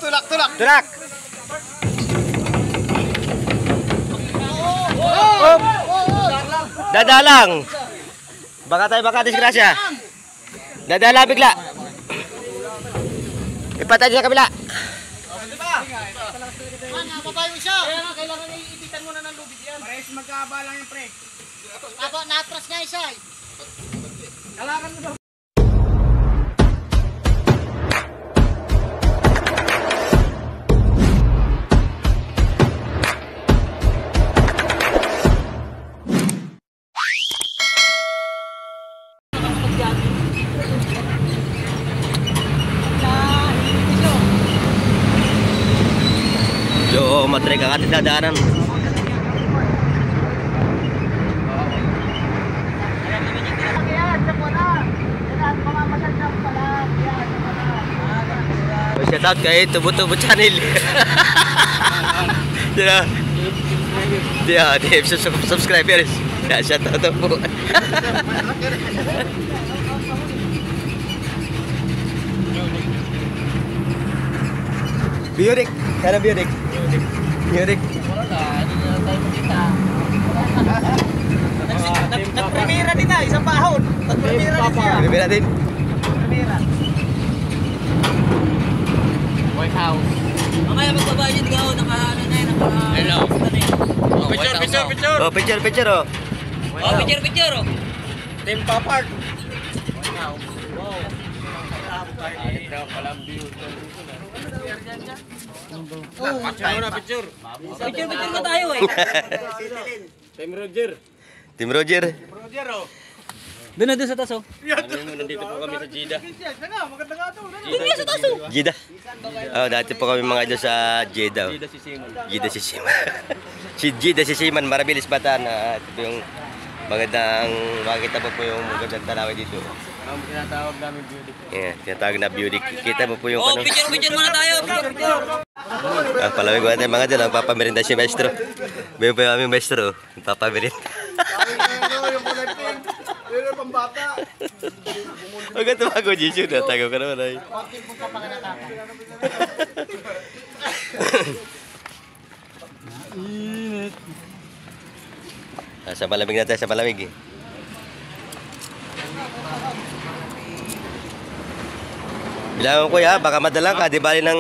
Tulak, tulak. Tulak. Dadalang. Baka disgrasya. Dadala bigla. Ipatay sa kabila. Napapay mo siya. Kaya nga, kailangan iipitan mo na ng lubid yan. Pares magkaba lang yung pre. Natras nga isa. Kalakan mo daw. Yo, matry ka katid dadaanan. Shout out kay Tubo-Tubo channel. Dia subscribers. Ya, shout out po. Biodik, cara biodik. Biodik. Nag-primera din na, isang bahon. Nag-primera din siya. Primera din. Primera. White House. Mamaya magbabayad ka, naka-ano na yun, Hello. Picture, picture, picture. Oh, picture oh. Oh, picture oh. Team Papart. Picture ka tayo eh. Team Roger. Team Roger. Roger oh. Doon na doon sa taso. Nandito po kami sa Jeddah. Maganda nga ito. Doon nga sa taso. Jeddah. Oh, dati po kami mga idol sa Jeddah. Jeddah si Simon. Jeddah si Siman. Si Jeddah si Siman, Marabilis Batan. Ito po yung magandang, makikita mo po yung magandang talaway dito. Ang tinatawag namin beauty. Yeah, tinatawag na beauty. Kita mo po yung Oh, picture muna tayo. palamig ko natin mga idol. Ang papamerinda si maestro. Bayo pa yung aming maestro. Papamerinda. Yung kulay pink. Pero yung pambata. Huwag ka tumago, Jisoo. Natagaw ka naman ay. Sa palamig natin, sa palamig. Bilangan ko ya, baka madalang ka. Di bali nang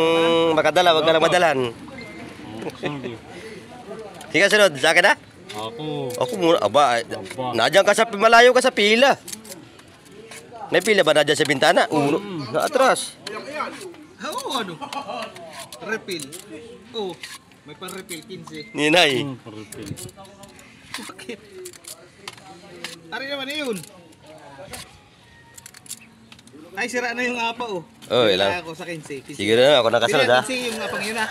makadala, huwag ka lang madalan. Sige, sunod. Sa akin na? Ako muna. Aba, nadyan ka sa, malayo ka sa pila. May pila ba nadyan sa bintana? Uno. Naatras. Oo, ano? Refill. Oo. May pan-refill, 15. Ninay. Bakit? Ari naman na yun. Ay, sira na yung apa oh. Oh, ilang. Kaya ako sa 15. Sige na, ako nakasunod ha. 15 yung apang yun ha.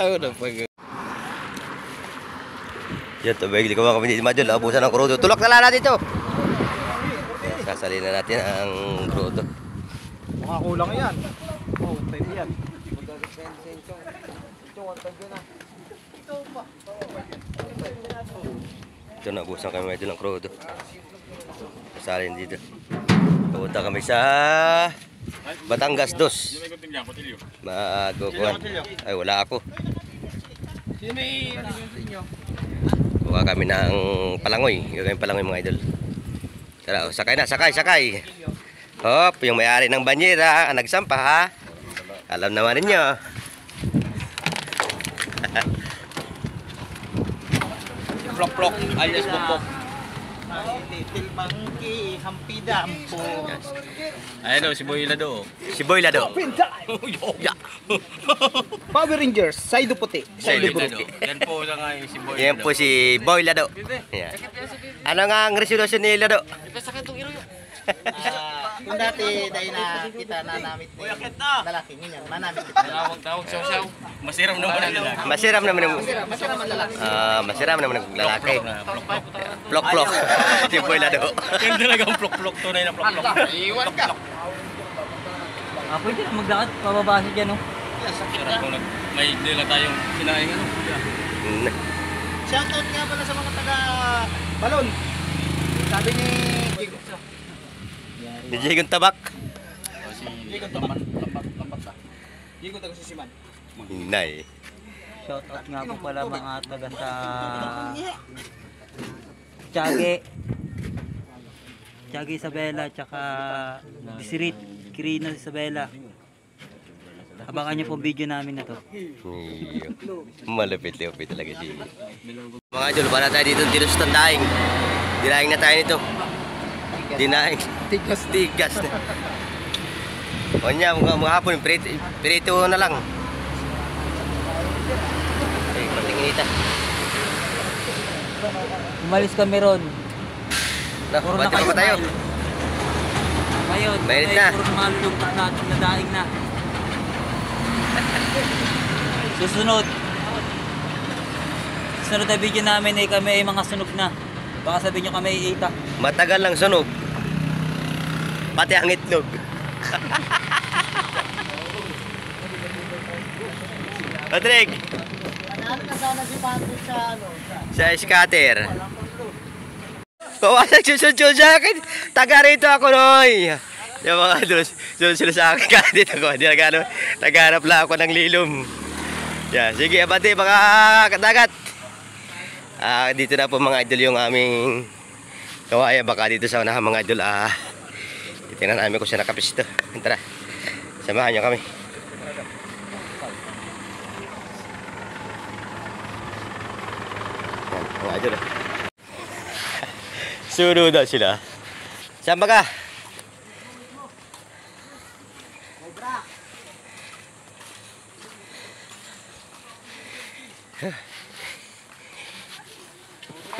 Ako na pag... Yan, tubig. Di ko mga kami madyo. Abusan ng krudo. Tulak na lang natin ito. Sasalin na natin ang krudo. Mga kulang yan. Oh, pwede yan. Ito na, abusan kami medyo ng krudo. Sasalin dito. Pupunta kami sa Batangas 2. Magukuhan. Ay, wala ako. Sino may sa inyo? Buka kami ng palangoy. Gagawin palangoy mga idol. Tara, oh, sakay na, sakay. Hop, yung may-ari ng banyera, nagsampa ha. Alam naman ninyo. Plok-plok, alias bukok. Little monkey, hampidampo. Ayun si Boy Lado. Si Boy Lado. Yeah. Power Rangers, side puti. Side puti. Yan po sa nga si Boy Yan po si Boy Lado. Yan. Ano nga ang resolution ni Lado? Kung dati dahil na kita nanamit ni lalaki niya, manamit kita. Tawag saw. Masiram naman ang lalaki. Masiram naman ang Masarap ang lalaki. masiram naman ang lalaki. Plok-plok. Si Boy Lado. Yan talagang plok-plok. Tunay na plok-plok. Iwan ka. Pwede na magdakad. Pababasa dyan no. Sarap Kung may dila tayong sinaing ano. Shoutout nga pala sa mga taga Balon. Sabi ni Gigo. Di Jigong Tabak. Hinay. Shoutout nga po pala mga taga sa Tiague Isabela tsaka Disirit Quirino Isabela. Abangan niyo po video namin na to. Iyo. Malapit-lapit talaga siya. Mga idol, para tayo dito tinusutan daing. Dinaing na tayo nito. Dinaing. Tigas na. O niya, mga hapon, pirito na lang. Ay, patingin. Umalis kami ron. Puro na kayo tayo. Ngayon, mainit na. Puro malulungkot natin na daing na. Susunod na video namin ay kami ay mga sunog na. Baka sabihin nyo kami ay ita. Matagal lang sunog. Pati ang itlog. Patrick! Ano na sana si Patrick sa ano? Sa scatter. Kawasan susud sa akin. Taga rito ako, Noy. Yung mga idol, sunod sila sa akin. Kaya dito ko, naghanap lang ako ng lilom. Yan, sige, abante mga dagat. Dito na po mga idol yung aming kawayan. Baka dito sa unahan mga idol. Titingnan namin kung saan nakapisto. Tara, samahan nyo kami. Yan, mga idol. Sunod na sila. Saan ba ka?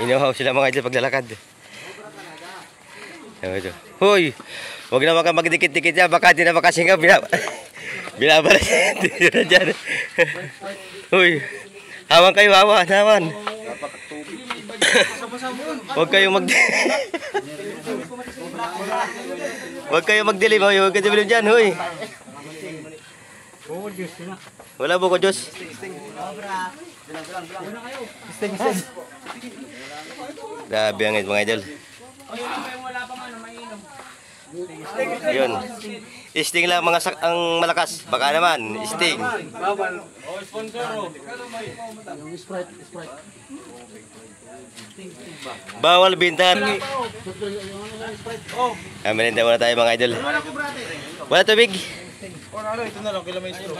Inuhaw sila mga idol paglalakad. Hoy, huwag naman ka magdikit-dikit yan. Baka di na makasingaw. Binabalas dyan. Hoy, hawan kayo, hawan. Huwag kayong huwag kayong magdilim. Huwag kayong dilim dyan. Hoy. Wala po ko, Diyos. Grabe ang mga idol. Yun. Sting lang mga ang malakas. Baka naman, Sting. Bawal bintan. Merinda muna tayo mga idol. Wala tubig. Ito na lang, kailan may straw.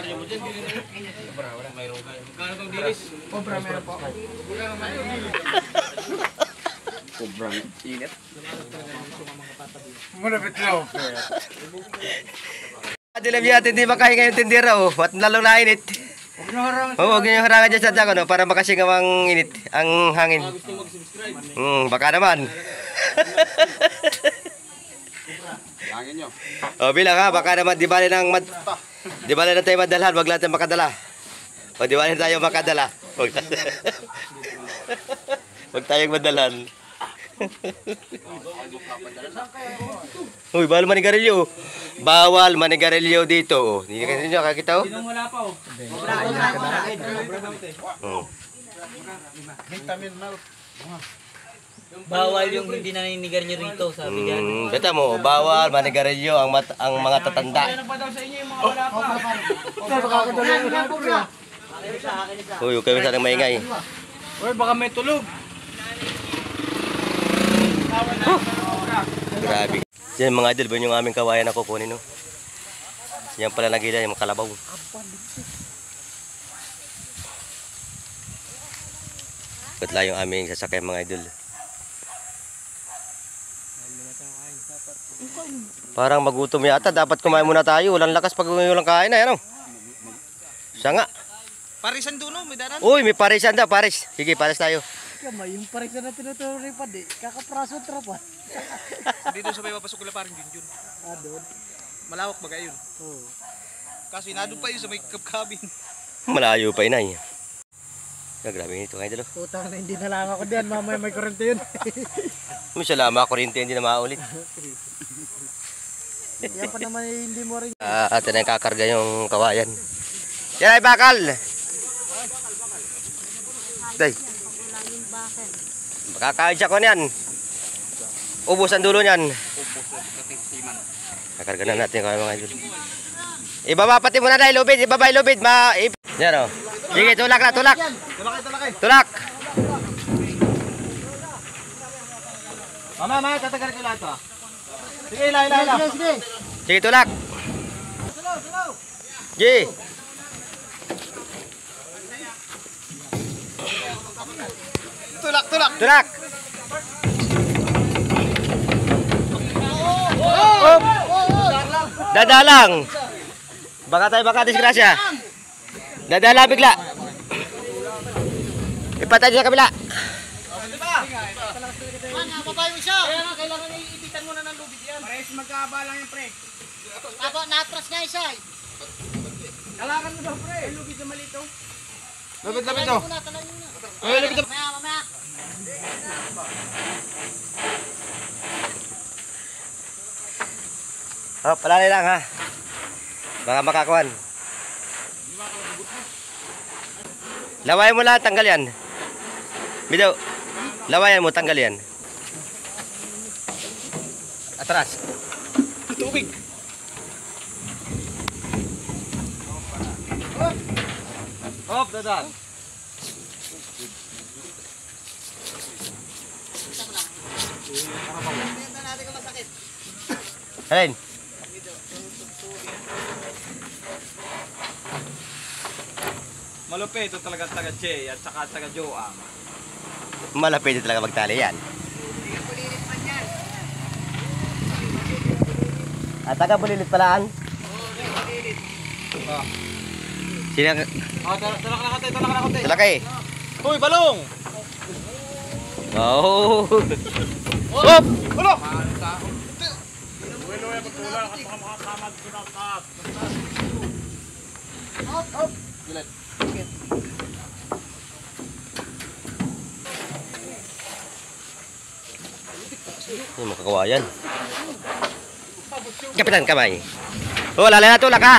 Cobra, meron po. Sobrang init. Malapit lang. Dilam natin, hindi makahinga yung tindera. At lalong nainit. Huwag nyo harangan dyan sa dyan, para makasingaw ang init, ang hangin. Baka naman. Langin nyo. Bilang ha, baka naman di bali ng tayo madalhan, wag lang tayo makadala. O di bali tayo makadala. Wag tayong madalhan. Uy, bawal manigarilyo. Bawal manigarilyo dito. Hindi ka nyo kakita o? Wala pa o. Bawal yung hindi naninigar nyo rito, sabi dyan. Beta mo, bawal manigarilyo ang mga tatanda. Uy, huwag kami sanang maingay. Uy, baka may tulog. Grabe. Yan mga idol, ba yung aming kawayan na kukunin, no? Yan pala nagila yung kalabaw. Patla yung aming sasakyan mga idol. Parang magutom yata. Dapat kumain muna tayo. Walang lakas pag walang kain na. Ano? Siya nga. Parisan doon, no? May daran. Uy, may parisan daw. Paris. Sige, paris tayo. Yung parisan na tinuturo rin pa di. Kakapraso tropa. Dito sa may papasok ko parang Junjun. Doon. Malawak ba gayon? Oo. Kasi nandun pa yun sa may kabkabin. Malayo pa inay. Grabe nito mga idol. Putang na hindi na lang ako diyan. Mamaya may kurente yun. Salamat, kuryente hindi na maulit. Yan pa naman hindi mo rin. Atin na yung kakarga yung kawayan. Yan ay bakal. Day. Makakain siya ko niyan. Ubus ang dulo niyan. Kakarga na natin yung mga idol. Ibaba pati muna na, ilubid, ibaba, ilubid. Yan o. Sige, tulak na, tulak. Tulak. Mama, tatagal ko lahat to. Sige, ila. Sige, tulak. Sige. Tulak. Op. Dadalang. Baka disgrasya. Dadala bigla. Ipatay sa kabila. Babae mo siya. Kaya nga, kailangan iipitan mo na ng lubid yan. Parehas magkahaba lang yung pre. Natras nga isa eh. Kalakan mo daw pre. Yung lubid na malito. Lapit to. Talayin mo na. Mamaya. Oh, palalay lang ha. Baka makakuan. Lawayan mo lahat, tanggal yan. Bido, lawayan mo, tanggal yan. Atras. Tubig. Hop, dadan. Alin? Malupit ito talaga taga Che at saka taga Joa. Malapit talaga magtali yan. At taga bulilit palaan. Sino? Talak na konti. Talakay. Uy, balong! Oh. Hop! Ulo! Ini mga kawayan. Kapitan kamay. Oh, lalay na tulak ha.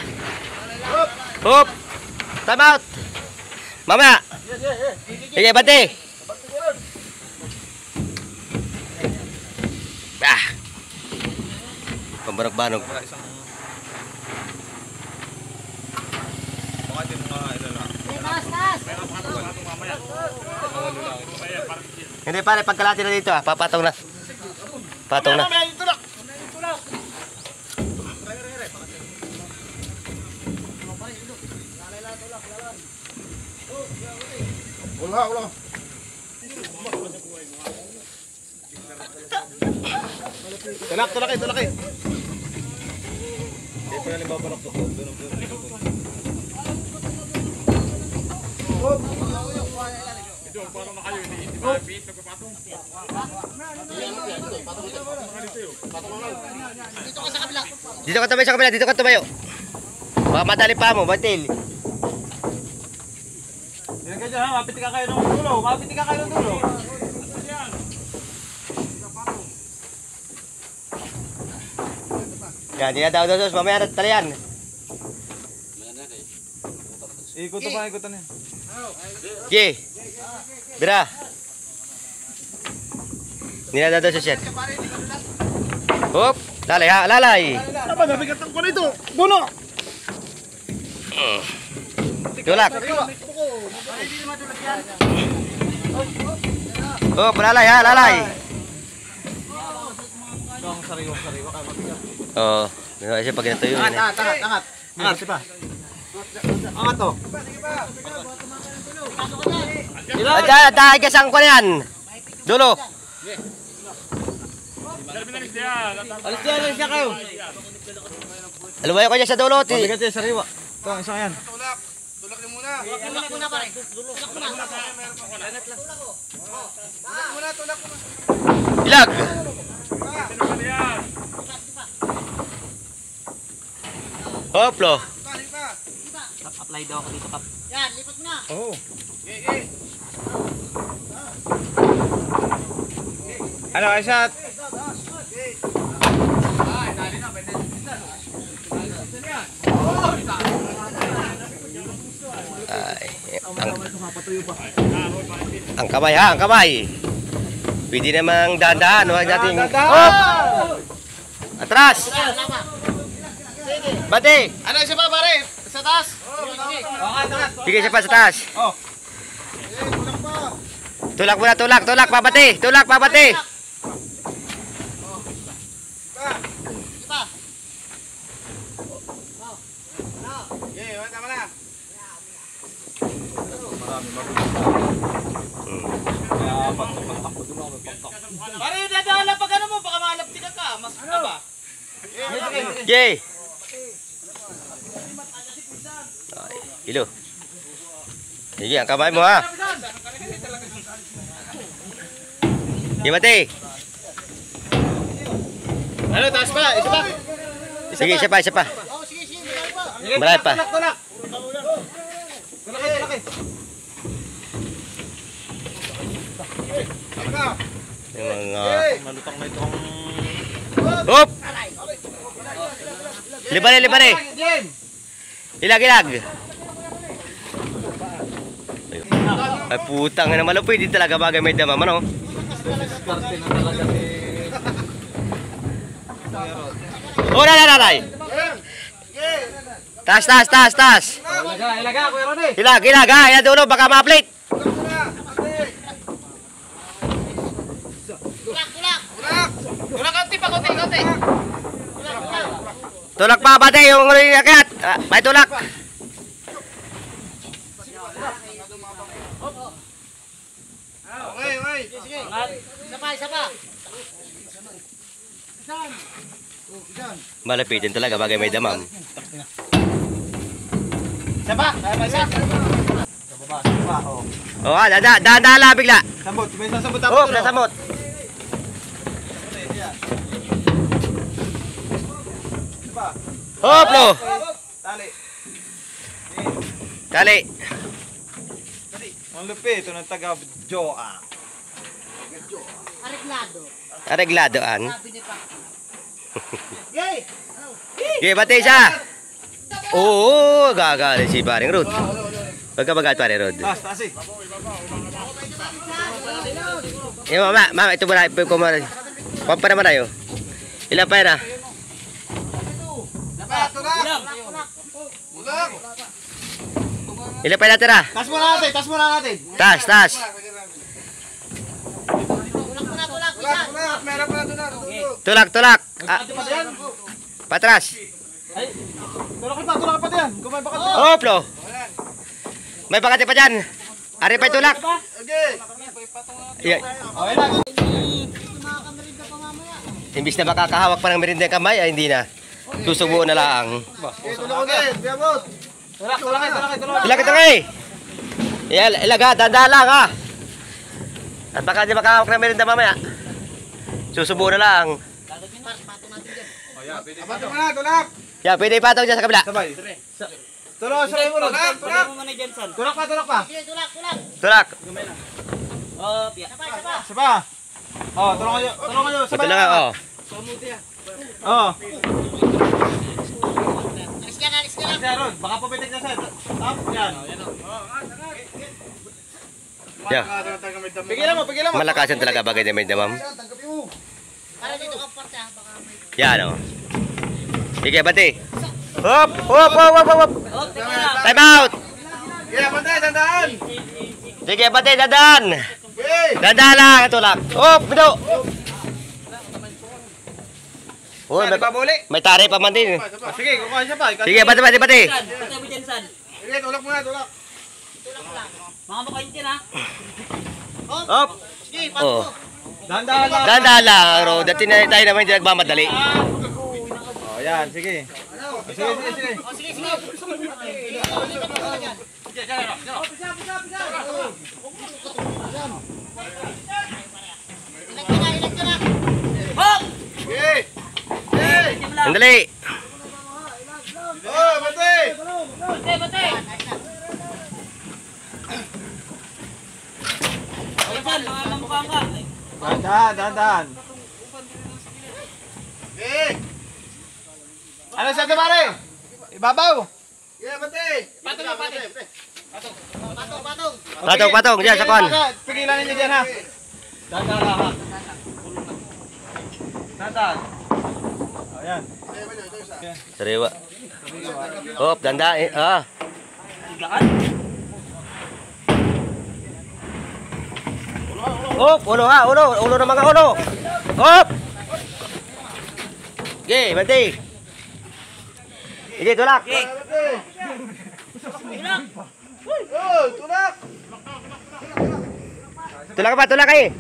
Hop. Time out. Mamaya. Sige, bante. Ah. Pambarok-banog. Hindi pare, pagkalati na dito ah. Papatong na. Patong na. Ulo. Tulak. Hindi pa namin babalak to. Dito ka tumayo sa kabila, dito ka tumayo. Baka madali pa mo, batil. Yan ka dyan ha, mapiti ka kayo ng dulo. Yan, di na daw dos, mamaya na talian. Ikutan yan. Gi. Bira. Di na daw dos siya. Hop, lalay ha, lalay. Apa nabigatan ko nito? Buno! Tulak. Hop, lalay ha, lalay. Ang sariwa kayo mabigat. Oo, kasi pag ginatuyo yun eh. Angat, sipa. Angat to. At dahil kasang ko na yan. Dulo. Alis siya kayo. Alumayo ko niya sa dulo. Mabigat yan, sariwa. Ito, isang yan. Tulak muna pare. Ilag. Hoplo. Apply daw ako dito, Kap. Yan, lipat mo na. Oo. Ano, ay shot? Ay, ang kamay ha, ang kamay. Pwede namang dahan-dahan. Huwag natin. Hop! Atras! Bati! Ano isa pa pare? Sa taas? Sige, isa pa sa taas. Tulak muna, tulak, tulak, pabati! Tulak, pabati! Iba. Okay, tama na. Pare, dadala pag ano mo, baka malapti ka. Mas ano ba? Yay! Kilo. Sige, ang kamay mo ha. Sige, Bati! Ano, taas pa? Isa pa? Sige, isa pa, isa pa. Oh, sige, sige. Marami pa. Tulak. Tulak. Yung mga... Malutang na itong... Hop! Liban eh, liban eh. Ilag, ilag. Ay putang na malupit. Hindi talaga bagay may damam. Ano? Oh, lalay. Taas, taas, taas, taas. Ilaga, Kuya Rodi. Ilag, ilag ha. Yan dulo, baka ma-plate. Tulak, konti pa, konti. Tulak pa, Bati. Yung akit. May tulak. Okay. Sige. Isa pa. Malapitin talaga bagay may damam. Isa pa. Isa. Oh, dada bigla. Sambot. May sasambot Oh, nasamot. Hop, lo. Tali. Tali. Ang lupit, ito ng taga-Joa. Areglado. Aregladoan. Sabi ni pa. Yay! Okay, Bati siya. Oo, gagali si paring Rod. Pagkabagat paring Rod. Taas eh. Mama, ito muna. Pampa naman tayo. Ilan pa yan ah? Ilan pa yan natin ah? Tas muna natin. Taas, taas. Tulak. Meron pa na Tulak, tulak. Patras. Tulak pa diyan. Kumay baka. Hop, lo. May pakati pa dyan. Ari pa yung tulak. Okay. Yeah. Okay lang. Imbis na makakahawak pa ng merinda yung kamay, ay hindi na. Susubuan na lang. Tulak ulit. Biabot. Tulak. Ilag ito nga eh. Ilaga, danda lang ha. At baka di makahawak ng merinda mamaya. Susubuan na lang. Abato mo na, tulak. Yan, pwede ipataw dyan sa kabila. Sabay. Tulak, sabay mo. Tulak pa. Tulak. Isa pa. Oh, tulungan nyo. Ito lang oh. Oh. Alis ka na. Ron, baka pumitik na sa. Up, yan. Yan. Pigilan mo. Malakasan talaga bagay na merinda ma'am. Para dito ka parte ha. Baka may... Yan o. Sige, Bati. Hop! Time out! Yeah, bantay, tandaan. Sige, Bati, dadan! Okay. Dadan lang, tulak. Hop! Bito! Oh, may tari pa man din. Sige, kukuha siya pa. Sige, Bati. Patay mo dyan, San. Sige, tulak muna, tulak. Mga makain dyan ha. Hop! Sige, Oh. Dahan-dahan lang. Dadan lang, Ro. Dati na tayo naman hindi nagmamadali. Oh, yan, sige. Sige. O sige, sige. Ilag ka na. Hop! Okay. Okay. Sandali. Oh, bantay. Bate. San, mga lamukhaan ka. Dahan. Okay. Ano siya pare? Ibabaw. Yeah, bantay. Patong. Patong, dyan sa kwan. Pigilan ninyo dyan ha. Dahan. Ayan. Sariwa. Hop, danda. Hop, ulo ha, ulo. Ulo ng mga ulo. Hop. Okay, banti. Hindi, tulak. Tulak pa, tulak eh.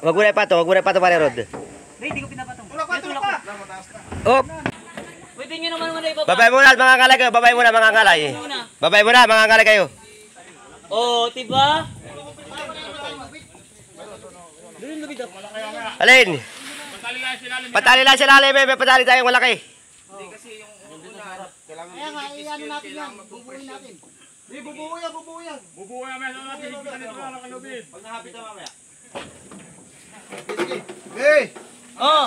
Wag mo na ipato pare Rod. Hindi ko pinapatong. Hop. Pwede nyo naman muna ibaba. Babay muna mga kalay kayo, babay muna mga kalay. Babay muna mga kalay kayo. Oh, diba? Alin? Patali lang sila, may patali tayong malaki. Kaya nga, iyan natin yan. Bubuin natin. Bubuo yan, meron natin. Higpitan ito na kalubid. Pag nahapit na mamaya. Oh.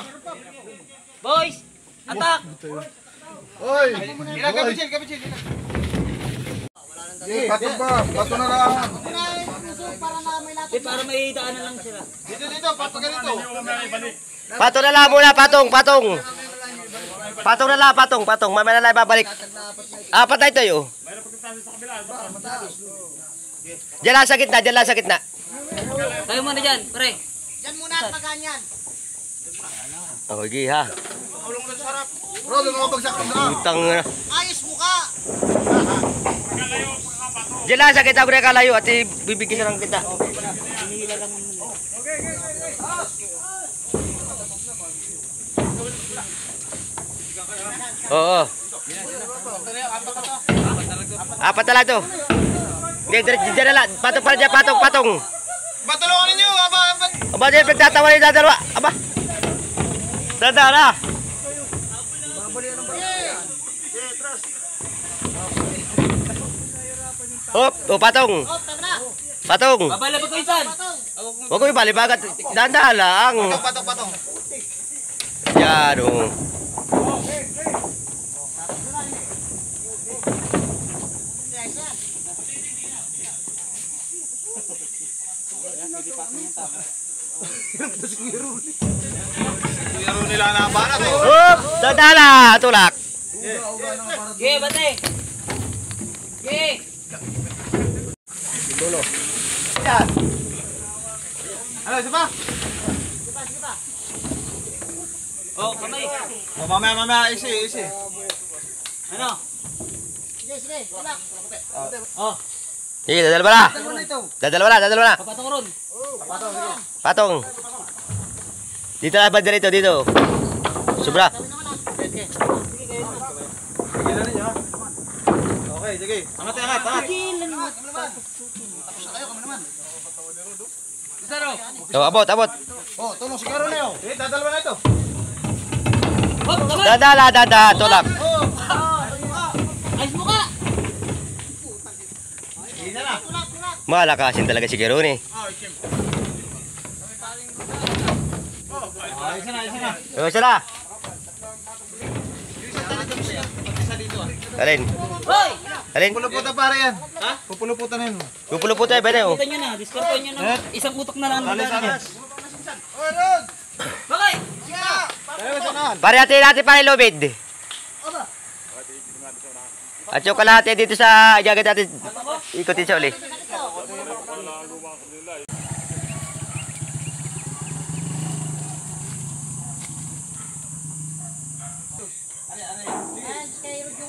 Boys, attack. Unahin ang puso para na may lapit. Para may daanan lang sila. Patong na lang muna, patong. Patong na lang, patong. Mamaya na lang babalik. Apat na ito yun. Diyan lang sa gitna. Kayo muna dyan, pre. Diyan muna at maganyan. Okay ha. Utang na. Ayos mukha. Diyan lang sa gitna, bre kalayo at bibigyan ng kita. Oo. Apat na lang ito. Diyan na lang. Patong para dyan. Patong. Matulungan ninyo. Aba, dyan pagtatawa na yung dadalawa. Aba. Dada na. Hop. O, patong. Oh, tama na. Patong. Babalabag ko insan. Huwag ko ibalibagat. Danda lang. Patong. Yan o. Hop. Dada tulak. Ge, bate. Ge. Ano, isa pa? Oh, kamay. Mamaya, isi. Ano? Sige. Tulak. Oh, Sige, dadalawa na. papatong ron. Patong. Dito na ba dito. Sobra. Okay, sige. Angat. Abot. Oh, tulong siguro na yun. Dadalawa na ito. Hop, kamay. Dada, tulak. Ayos mo ka. Malakasin talaga si Geroni. Isa na. O, isa na. Alin? Hoy! Pupuluputan pare yan. Ha? Pupuluputan na yun. Pupulo tayo, bane o. Kita nyo na, diskartan nyo na. Isang utok na lang. Bakit? Pare natin pa yung lubid. At yung kalahati dito sa jagat natin. Ikutin siya uli.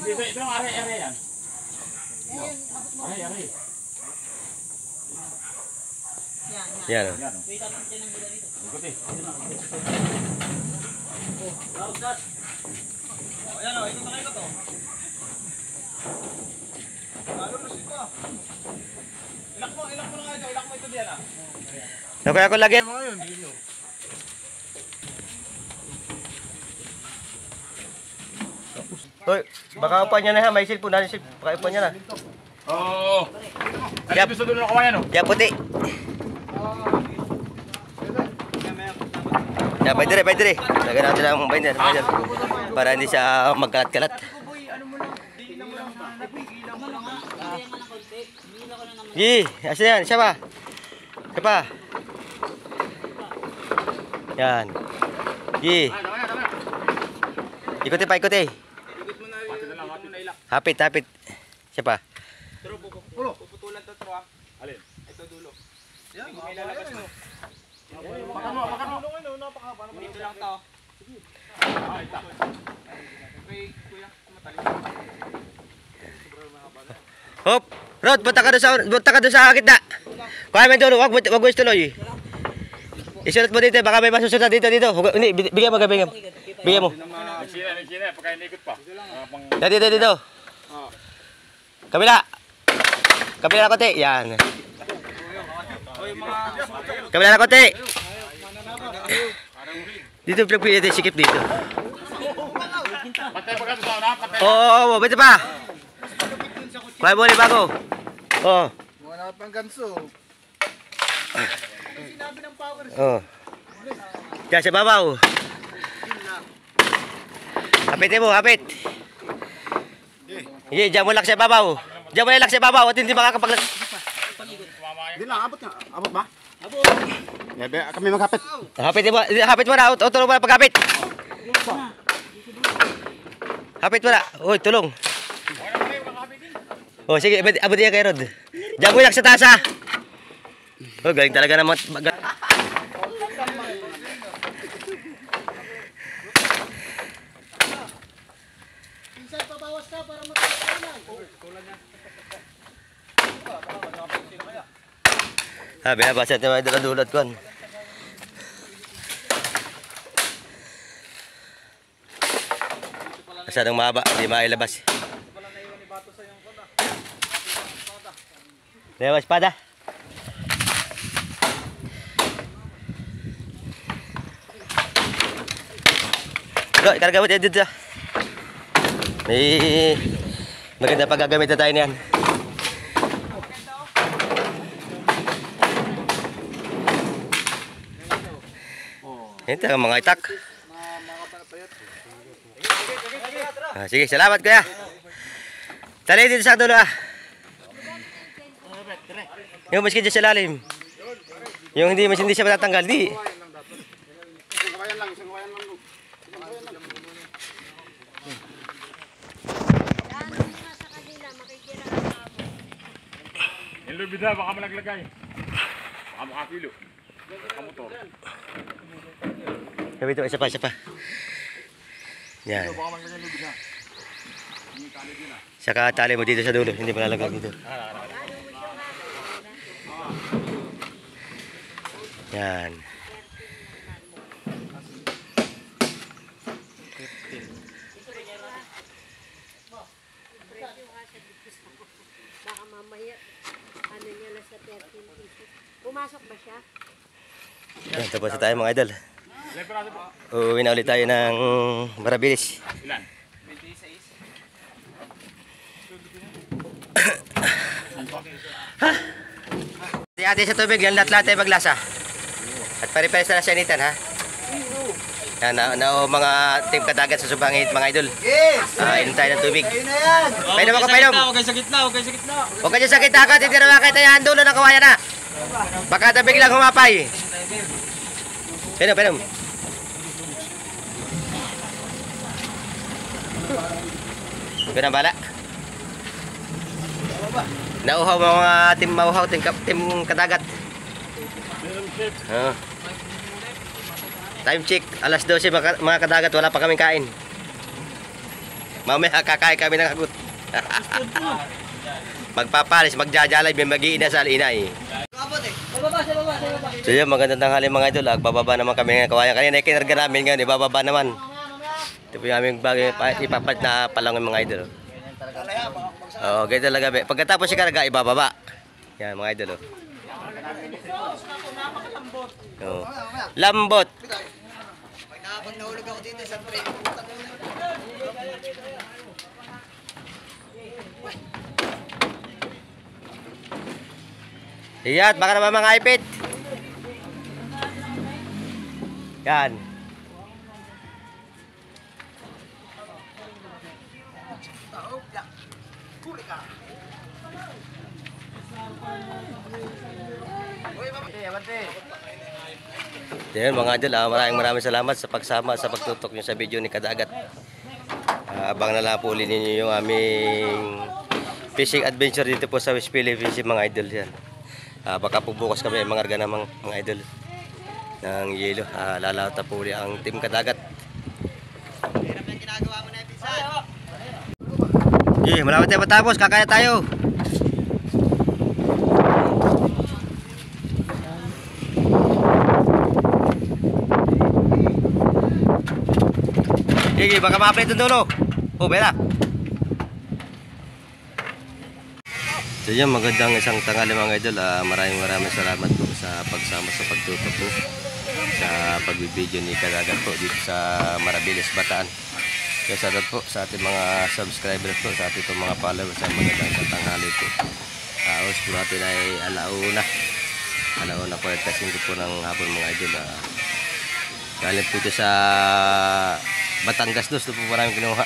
Ito yung are yan. Yan o. Ikuti. Ilak mo ito diyan ah. Kaya ko lagyan. Hoy, baka upan niya na ha. May cellphone na rin. Baka upan niya na. Oo. Ay, gusto doon ng kawayan oh. Yan puti. Yan, bay dire. Lagyan natin ang binder. Para hindi siya magkalat-kalat. Hindi lang ko na naman. Gi, asan yan? Siya pa. Siya pa. Yan. Gi. Ikuti pa, ikuti. Hapit, hapit. Siya pa. Puputulan to, tro, ah. Alin? Ito dulo. Yan, may lalabas mo. Dito lang to. Hop. Rod, punta ka doon sa gitna. Kuha mo yung tulo, wag mo tuloy. Isunod mo dito, baka may masusunod dito. Hindi, bigyan mo. Bigyan mo. Sina, pagka-inikot pa. Dito. Kabila. Kabila na konti. Yan. Kabila na konti. Dito, pinagpili natin, sikip dito. Oo, pwede pa. Kuha mo ulit bago. Oo. Wala pang ganso. Oo. Diyan sa babaw. Hapitin mo, hapit. Sige, diyan mo lang sa babaw. Diyan mo lang sa babaw at hindi makakapaglag. Hindi lang, abot nga. Abot ba? Abot. Kami maghapit. Hapit mo na, tulong mo na paghapit. Hapit mo na. Uy, tulong. Oh, sige, abot niya kay Rod. Diyan mo lang sa taas, ha. Oh, galing talaga naman. Pinsan, pabawas ka para matakalan. Binabasa natin mga dulot ko. Masyadong mahaba, hindi mailabas. Lewa espada. Bro, ikarga mo dito. May maganda paggagamit na tayo niyan. Ito ang mga itak. Sige, salamat kuya. Tali dito sa dulo, ah. Yung maski dyan sa lalim. Yung hindi siya matatanggal, di. Yung lubida, baka malaglagay. Baka makapilo. Baka motor. Sabi ito, isa pa. Yan. Baka malaglagay yung lubida. Saka tali mo dito sa dulo, hindi mo lalagay dito. Yan. Baka mamaya, ano niya na sa 13 pieces. Pumasok ba siya? Yan, tapos na tayo mga idol. Uuwi na ulit tayo ng Marabilis. Ilan? Ate sa tubig, yan lahat tayo maglasa. At pare-pares na sanitan, ha? Yan, mga team kadagat sa Subangit, mga idol. Inom tayo ng tubig. Painom ako, painom. Huwag kayo sa gitna. Huwag kayo sa kita agad, hindi na makita yan. Dulo ng kawayan na. Baka tabig lang humapay. Painom. Painom bala. Nauhaw mga team mauhaw, team kadagat. Time check, alas 12 mga kadagat, wala pa kaming kain. Mamaya kakain kami ng hagot. Magpapalis, magjajalay, may mag-iinasal, inay. So yun, magandang tanghali mga idol. Bababa naman kami ng kawayan. Kanina kinarga namin ngayon, ibababa naman. Ito po yung aming bagay, ipapat na palangon mga idol. Oo, ganyan talaga. Pagkatapos si karga, ibababa. Yan mga idol. Oh. Lambot. Pag nahulog ako dito sa pre. Iyat, baka naman mga ipit. Yan. Yan mga idol, maraming salamat sa pagsama sa pagtutok nyo sa video ni Kadagat. Abang na lang po ulit ninyo yung aming fishing adventure dito po sa West Philippines mga idol yan. Baka po bukas kami mga arga namang mga idol ng yelo. Lalauta po ulit ang team Kadagat. Malapit tayo matapos, kakaya tayo. Sige, baka ma-upload doon dulo. Oh, bela. So yun, magandang isang tanghali mga idol. Maraming salamat po sa pagsama sa pagtutok po sa pagbibideo ni Kadagat po dito sa Marabilis, Bataan. Kaya salamat po sa ating mga subscribers po, sa ating mga followers sa magandang isang tanghali po. Oras po natin ay alauna po at kasing po ng hapon mga idol. Galing po ito sa Batangas dos, doon po maraming kinuha.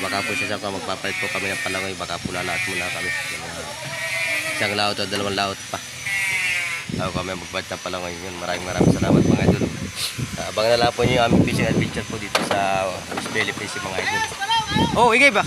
Baka po siya magpapalit po kami ng palangoy, baka po lalaot muna kami. Isang laot o dalawang laot pa. Ako kami magpapalit ng palangoy yun. Maraming salamat mga idol. Abangan na lang po nyo yung aming fishing adventure po dito sa Philippines mga idol. Oh, ingay ba?